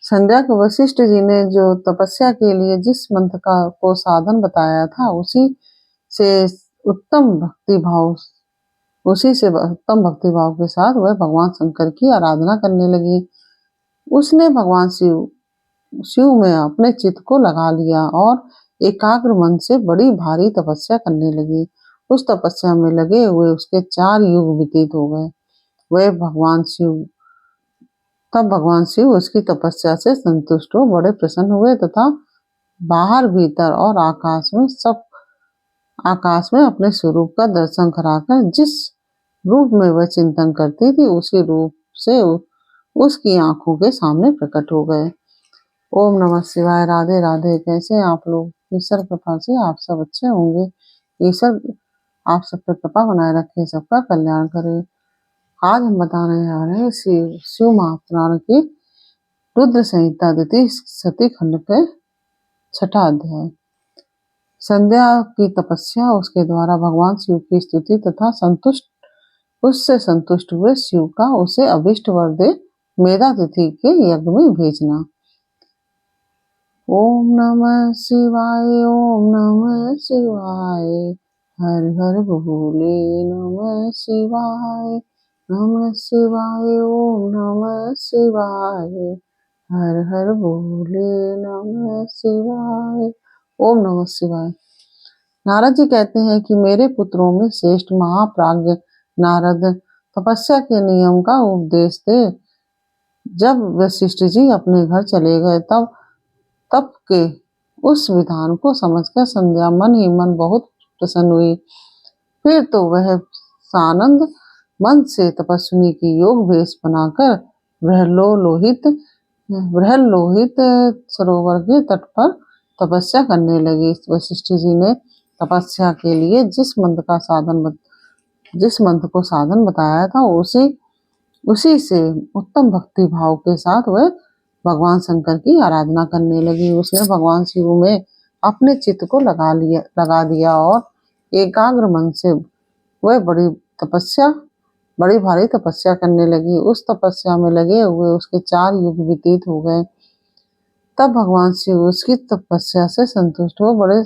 संध्या को वशिष्ठ जी ने जो तपस्या के लिए जिस मंत्र का को साधन बताया था, से उत्तम भक्ति भाव उसी से उत्तम भक्ति भाव के साथ वह भगवान शंकर की आराधना करने लगी। उसने भगवान शिव में अपने चित्त को लगा लिया और एकाग्र मन से बड़ी भारी तपस्या करने लगी। उस तपस्या में लगे हुए उसके 4 युग व्यतीत हो गए। तब भगवान शिव उसकी तपस्या से संतुष्ट हो बड़े प्रसन्न हुए तथा बाहर भीतर और आकाश में अपने स्वरूप का दर्शन कराकर जिस रूप में वह चिंतन करती थी, उसी रूप से उसकी आंखों के सामने प्रकट हो गए। ओम नमः शिवाय। राधे राधे। कैसे हैं आप लोग? ईश्वर कृपा से आप सब अच्छे होंगे। ईश्वर आप सब पर कृपा बनाए रखे, सबका कल्याण करे। आज हम बताने जा रहे हैं शिव महापुराण की रुद्र संहिता द्वितीय सती खंड के 6वां अध्याय। संध्या की तपस्या, उसके द्वारा भगवान शिव की स्तुति तथा उससे संतुष्ट हुए शिव का उसे अभिष्ट वर दे मेधा तिथि के यज्ञ में भेजना। ओम नमः शिवाय। ओम नमः शिवाय। हर हर भोले नमः शिवाय। नमः शिवाय। ओम नमः शिवाय। हर हर भोले नमः शिवाय। ओम नमः शिवाय। नारद जी कहते हैं कि मेरे पुत्रों में श्रेष्ठ महाप्राज्ञ नारद तपस्या के नियम का उपदेश दे। जब वशिष्ठ जी अपने घर चले गए तब तप के उस विधान को समझकर संध्या मन ही मन बहुत प्रसन्न हुई। फिर तो वह सानंद मन से तपस्विनी की योग भेष बनाकर बृहल्लोहित सरोवर के तट पर तपस्या करने लगी। वशिष्ठ जी ने तपस्या के लिए जिस मंत्र को साधन बताया था, उसी से उत्तम भक्ति भाव के साथ वह भगवान शंकर की आराधना करने लगी। उसने भगवान शिव में अपने चित्त को लगा दिया और एकाग्र मन से वह बड़ी भारी तपस्या करने लगी। उस तपस्या में लगे हुए उसके 4 युग व्यतीत हो गए। तब भगवान शिव उसकी तपस्या से संतुष्ट हो बड़े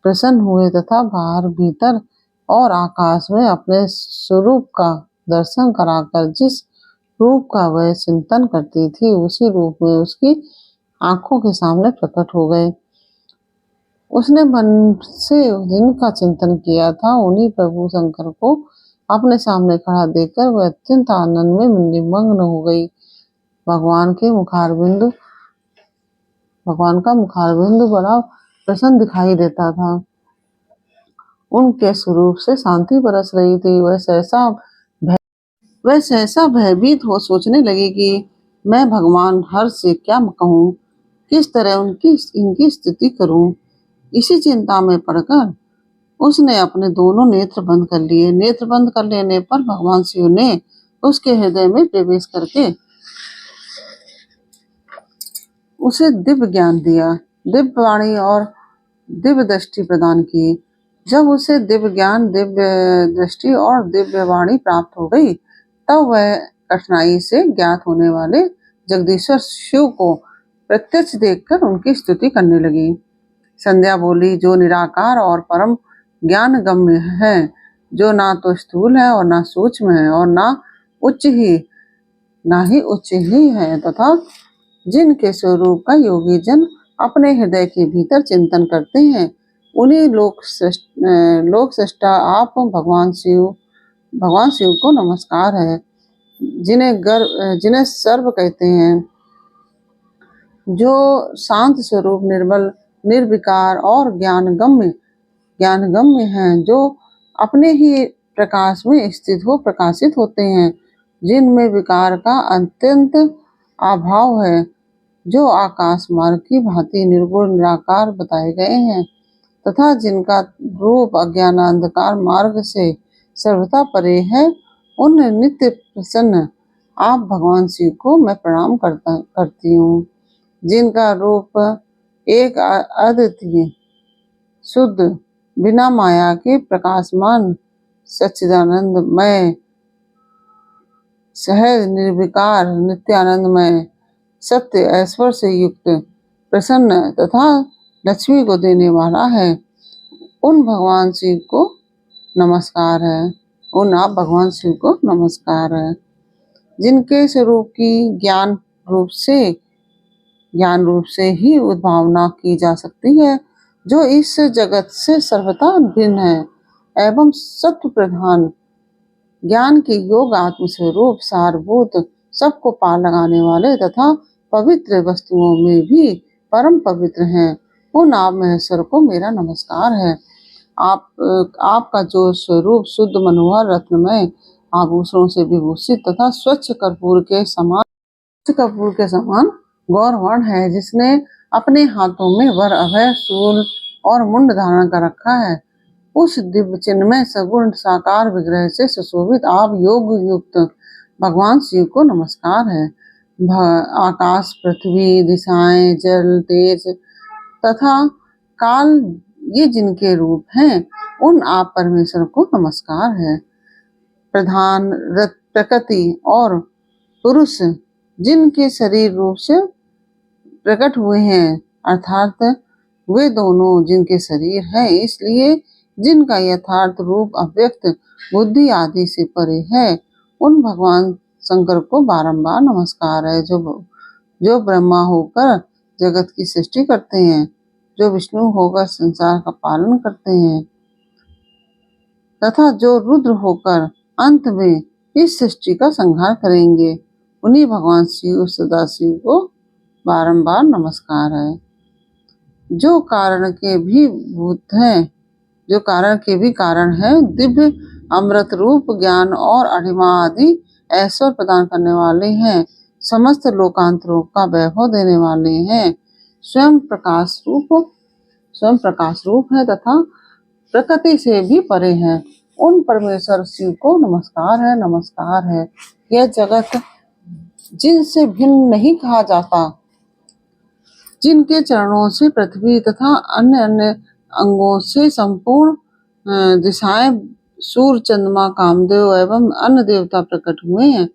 प्रसन्न हुए तथा बाहर भीतर और आकाश में अपने स्वरूप का दर्शन कराकर जिस रूप का वह चिंतन करती थी, उसी रूप में उसकी आंखों के सामने प्रकट हो गए। उसने मन से जिनका चिंतन किया था, उन्हीं प्रभु शंकर को अपने सामने खड़ा देखकर वह अत्यंत आनंद में निमग्न हो गई। भगवान का मुखारबिंदु बड़ा प्रसन्न दिखाई देता था। उनके स्वरूप से शांति बरस रही थी। वह सहसा भयभीत हो सोचने लगी कि मैं भगवान हर से क्या कहूँ, किस तरह इनकी स्तुति करूं। इसी चिंता में पड़कर उसने अपने दोनों नेत्र बंद कर लिए। नेत्र बंद कर लेने पर भगवान शिव ने उसके हृदय में प्रवेश करके उसे दिव्य ज्ञान दिया, दिव्य वाणी और दिव्य दृष्टि प्रदान की। जब उसे दिव्य ज्ञान, दिव्य दृष्टि और दिव्य वाणी प्राप्त हो गई, तब वह कठिनाई से ज्ञात होने वाले जगदीश्वर शिव को प्रत्यक्ष देखकर उनकी स्तुति करने लगी। संध्या बोली, जो निराकार और परम ज्ञान गम्य है, जो ना तो स्थूल है और ना सूक्ष्म है और ना ही उच्च ही है, तथा जिनके स्वरूप का योगी जन अपने हृदय के भीतर चिंतन करते हैं, उन्हीं लोक सृष्टा आप भगवान शिव को नमस्कार है, जिन्हें सर्व कहते हैं, जो शांत स्वरूप, निर्मल, निर्विकार और ज्ञानगम्य हैं, जो अपने ही प्रकाश में स्थित हो प्रकाशित होते हैं, जिनमें विकार का अत्यंत अभाव है, जो आकाश मार्ग की भांति निर्गुण निराकार बताए गए हैं, तथा जिनका रूप अज्ञान अंधकार मार्ग से सर्वथा परे है, उन नित्य प्रसन्न आप भगवान शिव को मैं प्रणाम करती हूँ, जिनका रूप एक अद्वितीय, शुद्ध, बिना माया के प्रकाशमान, सच्चिदानंदमय, सहज, निर्विकार, नित्यानंदमय, सत्य ऐश्वर्य से युक्त, प्रसन्न तथा लक्ष्मी को देने वाला है, उन भगवान शिव को नमस्कार है। उन आप भगवान शिव को नमस्कार है, जिनके स्वरूप की ज्ञान रूप से ही उद्भावना की जा सकती है, जो इस जगत से सर्वथा भिन्न है एवं सत्व प्रधान, ज्ञान के योग आत्म स्वरूप सारभूत, सबको पार लगाने वाले तथा पवित्र वस्तुओं में भी परम पवित्र हैं, उन आप महेश्वर को मेरा नमस्कार है। आपका जो स्वरूप शुद्ध मनोहर रत्नमय आभूषणों से विभूषित तथा स्वच्छ कपूर के समान गौरवर्ण है, जिसने अपने हाथों में वर अभय शूल और मुंड धारण कर रखा है, उस दिव्य चिन्मय सगुण साकार विग्रह से सुशोभित आप योग युक्त भगवान शिव को नमस्कार है। आकाश, पृथ्वी, दिशाएं, जल, तेज तथा काल, ये जिनके रूप हैं, उन आप परमेश्वर को नमस्कार है। प्रधान प्रकृति और पुरुष जिनके शरीर रूप से प्रकट हुए हैं, अर्थात वे दोनों जिनके शरीर हैं, इसलिए जिनका यथार्थ रूप अव्यक्त बुद्धि आदि से परे है, उन भगवान शंकर को बारंबार नमस्कार है, जो ब्रह्मा होकर जगत की सृष्टि करते हैं, जो विष्णु होकर संसार का पालन करते हैं तथा जो रुद्र होकर अंत में इस सृष्टि का संहार करेंगे, उन्हीं भगवान शिव सदाशिव को बारंबार नमस्कार है। जो कारण के भी भूत हैं, जो कारण के भी कारण है, दिव्य अमृत रूप ज्ञान और अणिमा आदि ऐश्वर्य प्रदान करने वाले हैं, समस्त लोकांतरों का वैभव देने वाले हैं, स्वयं प्रकाश रूप है तथा प्रकृति से भी परे हैं, उन परमेश्वर शिव को नमस्कार है। यह जगत जिनसे भिन्न नहीं कहा जाता, जिनके चरणों से पृथ्वी तथा अन्य अंगों से संपूर्ण दिशाएं, सूर्य, चंद्रमा, कामदेव एवं अन्य देवता प्रकट हुए हैं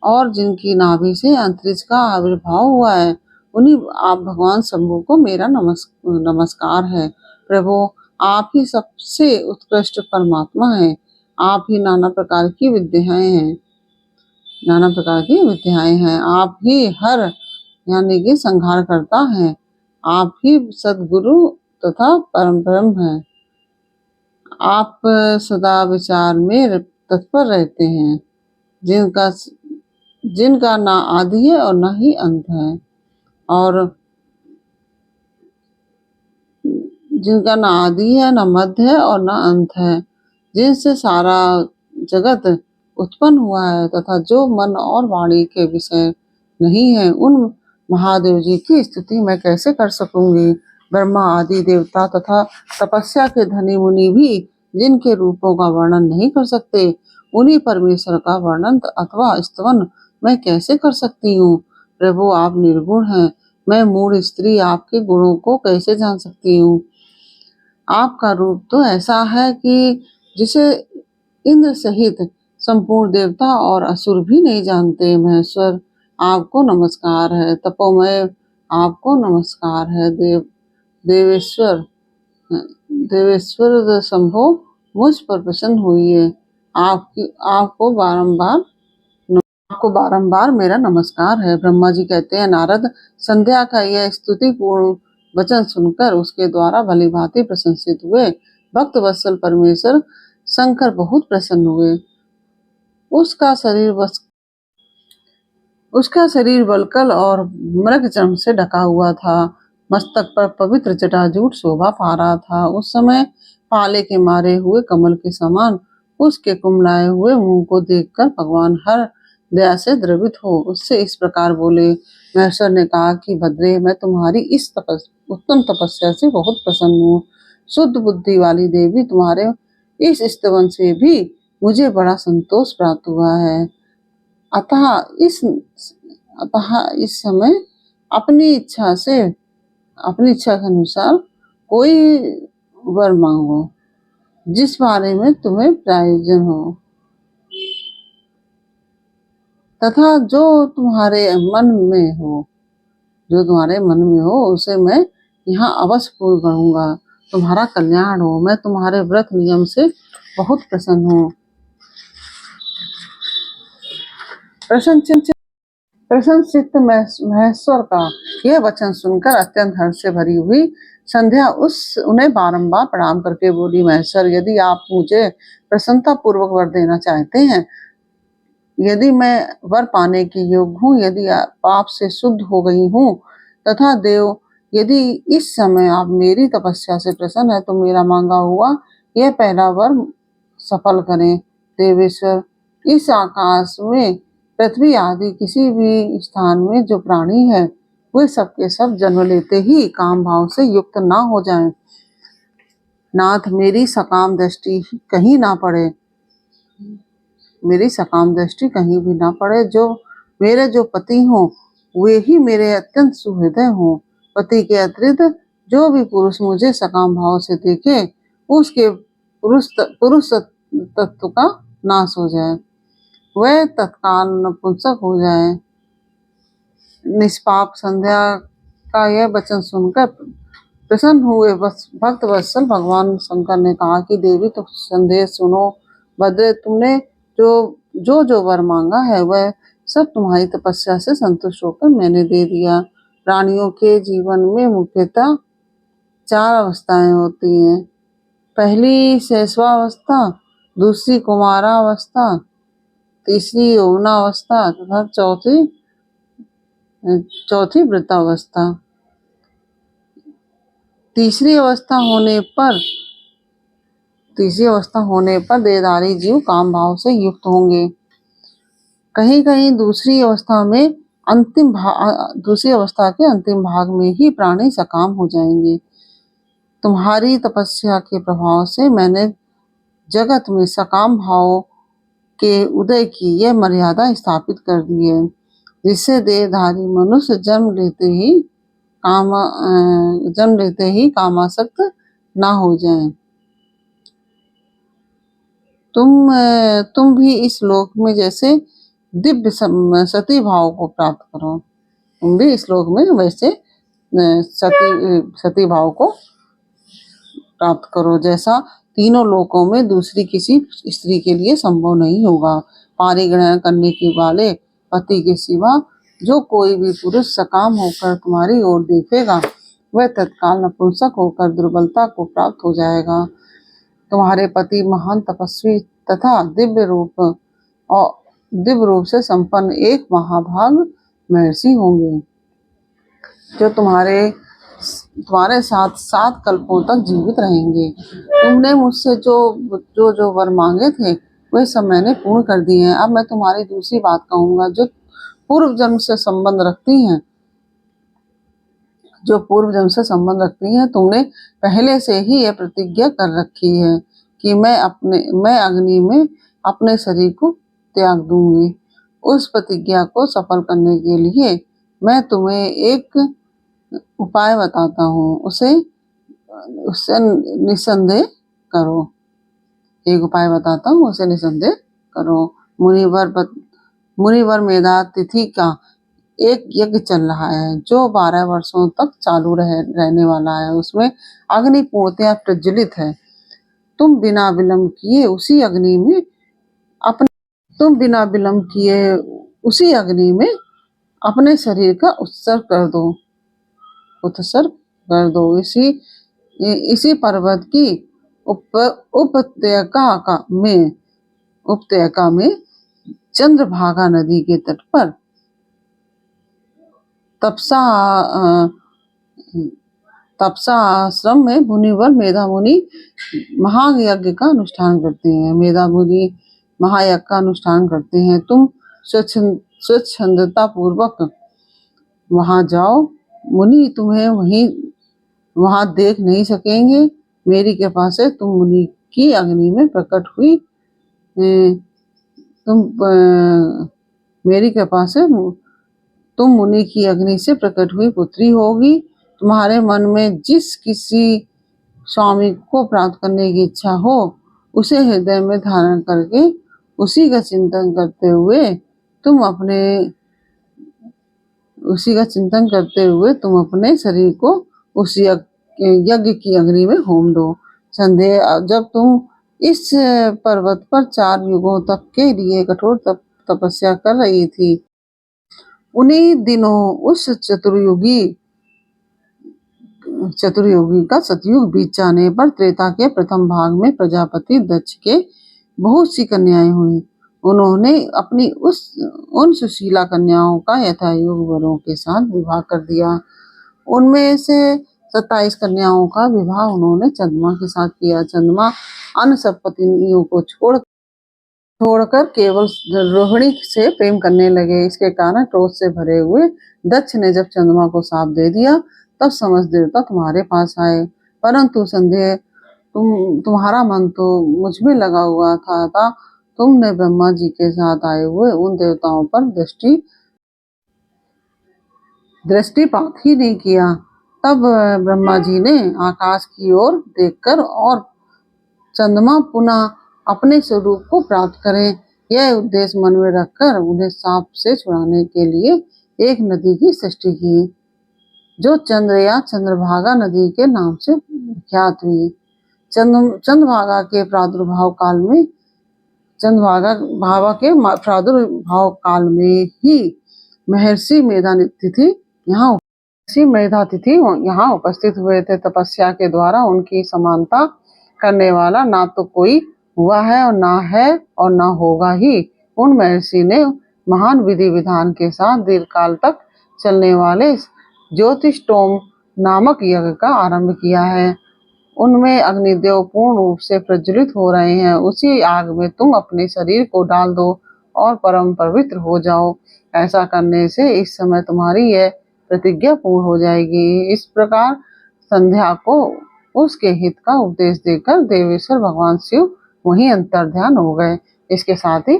और जिनकी नाभि से अंतरिक्ष का आविर्भाव हुआ है, उन्हीं आप भगवान शंभु को मेरा नमस्कार है। प्रभु, आप ही सबसे उत्कृष्ट परमात्मा हैं, आप ही नाना प्रकार की विद्याएं हैं, आप ही हर यानी कि संहार करता है, आप ही सदगुरु तथा परम ब्रह्म हैं, आप सदा विचार में तत्पर रहते हैं, जिनका ना आदि है और ना ही अंत है, और जिनका ना आदि है, ना मध्य है और ना अंत है, जिनसे सारा जगत उत्पन्न हुआ है तथा जो मन और वाणी के विषय नहीं है, उन महादेव जी की स्तुति मैं कैसे कर सकूंगी। ब्रह्मा आदि देवता तथा तपस्या के धनी मुनि भी जिनके रूपों का वर्णन नहीं कर सकते, उन्हीं परमेश्वर का वर्णन अथवा स्तवन मैं कैसे कर सकती हूँ। प्रभु, आप निर्गुण हैं, मैं मूढ़ स्त्री आपके गुणों को कैसे जान सकती हूँ। आपका रूप तो ऐसा है कि जिसे इंद्र सहित संपूर्ण देवता और असुर भी नहीं जानते। महेश्वर, आपको नमस्कार है। तपोमय, आपको नमस्कार है। देवेश्वर शंभो, मुझ पर प्रसन्न हुई। आपको बारंबार मेरा नमस्कार है। ब्रह्मा जी कहते हैं, नारद, संध्या का यह स्तुतिपूर्ण वचन सुनकर उसके द्वारा भली भांति प्रशंसित हुए भक्त वत्सल परमेश्वर शंकर बहुत प्रसन्न हुए। उसका शरीर वल्कल और मृग चर्म से ढका हुआ था। मस्तक पर पवित्र जटाजूट शोभा पा रहा था। उस समय पाले के मारे हुए कमल के समान उसके कुमलाए हुए मुंह को देखकर भगवान हर दया से द्रवित हो उससे इस प्रकार बोले। महेश्वर ने कहा कि भद्रे, मैं तुम्हारी इस उत्तम तपस्या से बहुत प्रसन्न हूँ। शुद्ध बुद्धि वाली देवी, तुम्हारे इस स्तवन से भी मुझे बड़ा संतोष प्राप्त हुआ है। अतः इस समय अपनी इच्छा के अनुसार कोई वर मांगो, जिस बारे में तुम्हें प्रयोजन हो तथा जो तुम्हारे मन में हो। जो तुम्हारे मन में हो उसे मैं यहाँ अवश्य पूर्ण करूँगा। तुम्हारा कल्याण हो। मैं तुम्हारे व्रत नियम से बहुत प्रसन्न हूँ। प्रसन्नचित्त महेश्वर का यह वचन सुनकर अत्यंत हर्ष से भरी हुई संध्या उन्हें बारंबार प्रणाम करके बोली, महेश्वर, यदि आप मुझे प्रसन्नता पूर्वक वर देना चाहते हैं, यदि मैं वर पाने की योग्य हूँ, यदि पाप से शुद्ध हो गई हूँ तथा देव, यदि इस समय आप मेरी तपस्या से प्रसन्न है, तो मेरा मांगा हुआ यह पहला वर सफल करें। देवेश्वर, इस आकाश में पृथ्वी आदि किसी भी स्थान में जो प्राणी है वे सबके सब जन्म लेते ही काम भाव से युक्त ना हो जाएं। नाथ, मेरी सकाम दृष्टि कहीं ना पड़े, मेरी सकाम दृष्टि कहीं भी ना पड़े। जो मेरे जो पति हों वे ही मेरे अत्यंत सुहृदय हों। पति के अतिरिक्त जो भी पुरुष मुझे सकाम भाव से देखे उसके पुरुष तत्व का नाश हो जाए, वह तत्काल नपुंसक हो जाए। निष्पाप संध्या का यह वचन सुनकर प्रसन्न हुए भक्त वत्सल भगवान शंकर ने कहा कि देवी, तो संदेश सुनो। भद्रे, तुमने जो वर मांगा है वह सब तुम्हारी तपस्या से संतुष्ट होकर मैंने दे दिया। प्राणियों के जीवन में मुख्यतः 4 अवस्थाएं होती हैं। पहली शैशवावस्था, दूसरी कुमारावस्था, तीसरी यौवनावस्था तथा चौथी वृद्धावस्था। तीसरी अवस्था होने पर देहधारी जीव काम भाव से युक्त होंगे। कहीं कहीं दूसरी अवस्था के अंतिम भाग में ही प्राणी सकाम हो जाएंगे। तुम्हारी तपस्या के प्रभाव से मैंने जगत में सकाम भाव के उदय की यह मर्यादा स्थापित कर दी है, जिससे देहधारी मनुष्य जन्म लेते ही कामासक्त ना हो जाएं। तुम भी इस लोक में जैसे दिव्य सती भाव को प्राप्त करो। तुम भी इस लोक में वैसे सती भाव को प्राप्त करो, जैसा तीनों लोकों में दूसरी किसी स्त्री के लिए संभव नहीं होगा। पारिग्रहण करने के वाले पति के सिवा जो कोई भी पुरुष सकाम होकर तुम्हारी ओर देखेगा वह तत्काल नपुंसक होकर दुर्बलता को प्राप्त हो जाएगा। तुम्हारे पति महान तपस्वी तथा दिव्य रूप से संपन्न एक महाभाग महर्षि होंगे, जो तुम्हारे साथ 7 कल्पों तक जीवित रहेंगे। तुमने मुझसे जो वर मांगे थे वे सब मैंने पूर्ण कर दिए हैं। अब मैं तुम्हारी दूसरी बात कहूंगा, जो पूर्व जन्म से संबंध रखती हैं। तुमने पहले से ही यह प्रतिज्ञा कर रखी है कि मैं अग्नि में अपने शरीर को त्याग दूंगी। उस प्रतिज्ञा को सफल करने के लिए मैं तुम्हें एक उपाय बताता हूँ, उससे निसंदेह करो। एक उपाय बताता हूँ, उसे निसंदेह करो। मुनिवर मेधा तिथि का एक यज्ञ चल रहा है जो 12 वर्षों तक चालू रहने वाला है। उसमें अग्नि पूर्णतया प्रज्वलित है। तुम बिना विलंब किए उसी अग्नि में अपने शरीर का उत्सर्ग कर दो। इसी पर्वत की उपत्यका में चंद्रभागा नदी के तट पर तपसा आश्रम में मुनिवर मेधा मुनि महायज्ञ का अनुष्ठान करते हैं। मेधा मुनि महायज्ञ का अनुष्ठान करते हैं। तुम स्वच्छंदता पूर्वक वहां जाओ। मुनि तुम्हें वहां देख नहीं सकेंगे। मेरी कृपा से तुम मुनि की अग्नि में प्रकट हुई तुम मुनि की अग्नि से प्रकट हुई पुत्री होगी। तुम्हारे मन में जिस किसी स्वामी को प्राप्त करने की इच्छा हो उसे हृदय में धारण करके उसी का चिंतन करते हुए तुम उसी का चिंतन करते हुए तुम अपने शरीर को उस यज्ञ की अग्नि में होम दो। संध्या, जब तुम इस पर्वत पर 4 युगों तक के लिए कठोर तपस्या कर रही थी, उन्हीं दिनों उस चतुर्युगी का सतयुग बीत जाने पर त्रेता के प्रथम भाग में प्रजापति दक्ष के बहुत सी कन्याएं हुई। उन्होंने अपनी उन सुशीला कन्याओं का यथायोग वरों के साथ विवाह कर दिया। उनमें से 27 कन्याओं का विवाह उन्होंने चंद्रमा के साथ किया। चंद्रमा अन्य सब पत्नियों को छोड़कर केवल रोहिणी से प्रेम करने लगे। इसके कारण क्रोध से भरे हुए दक्ष ने जब चंद्रमा को शाप दे दिया, तब समस्त देवता तुम्हारे पास आए। परंतु संदेह, तुम्हारा मन तो मुझ में लगा हुआ था। तुमने ब्रह्मा जी के साथ आए हुए उन देवताओं पर दृष्टिपात ही नहीं किया। तब ब्रह्मा जी ने आकाश की ओर देखकर और चंद्रमा पुनः अपने स्वरूप को प्राप्त करें, यह उद्देश्य मन में रखकर उन्हें शाप से छुड़ाने के लिए एक नदी की सृष्टि की, जो चंद्र या चंद्रभागा नदी के नाम से विख्यात हुई। चंद्रभागा के प्रादुर्भाव काल में ही महर्षि मेधातिथि यहाँ उपस्थित हुए थे। तपस्या के द्वारा उनकी समानता करने वाला ना तो कोई हुआ है और ना होगा ही। उन महर्षि ने महान विधि विधान के साथ दीर्घ काल तक चलने वाले ज्योतिष्टोम नामक यज्ञ का आरंभ किया है। उनमें अग्निदेव पूर्ण रूप से प्रज्वलित हो रहे हैं। उसी आग में तुम अपने शरीर को डाल दो और परम पवित्र हो जाओ। ऐसा करने से इस समय तुम्हारी यह प्रतिज्ञा पूर्ण हो जाएगी। इस प्रकार संध्या को उसके हित का उपदेश देकर देवेश्वर भगवान शिव वहीं अंतर्ध्यान हो गए। इसके साथ ही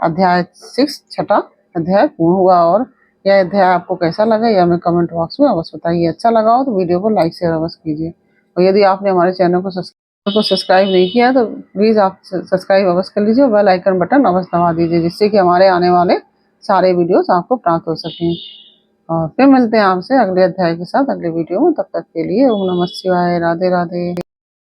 अध्याय 6 छठा अध्याय पूर्ण हुआ। और यह अध्याय आपको कैसा लगा यह हमें कमेंट बॉक्स में अवश्य बताइए। अच्छा लगा हो तो वीडियो को लाइक शेयर अवश्य कीजिए। और यदि आपने हमारे चैनल को सब्सक्राइब नहीं किया तो प्लीज़ आप सब्सक्राइब अवश्य कर लीजिए। बेल आइकन बटन अवश्य दबा दीजिए, जिससे कि हमारे आने वाले सारे वीडियोस आपको प्राप्त हो सकें। और फिर मिलते हैं आपसे अगले अध्याय के साथ अगले वीडियो में। तब तक के लिए ओम नमः शिवाय। राधे राधे।